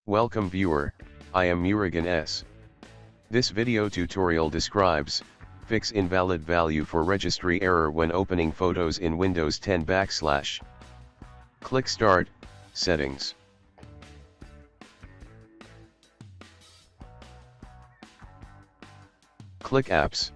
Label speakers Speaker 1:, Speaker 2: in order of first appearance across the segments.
Speaker 1: Welcome viewer, I am Murugan S. This video tutorial describes, fix invalid value for registry error when opening photos in Windows 10 /. Click Start, Settings. Click Apps.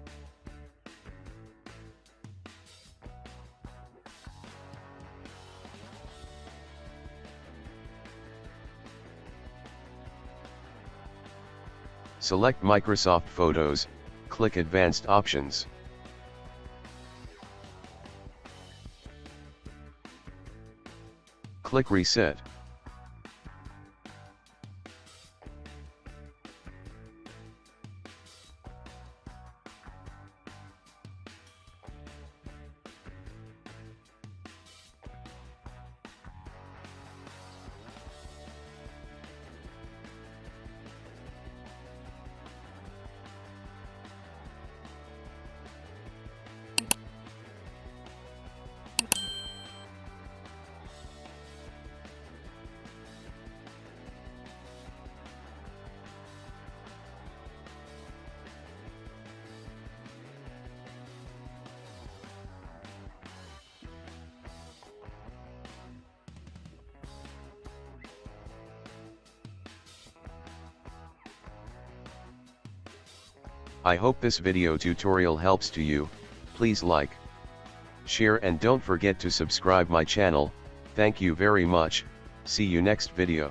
Speaker 1: Select Microsoft Photos, click Advanced Options. Click Reset. I hope this video tutorial helps to you. Please like, share and don't forget to subscribe my channel. Thank you very much. See you next video.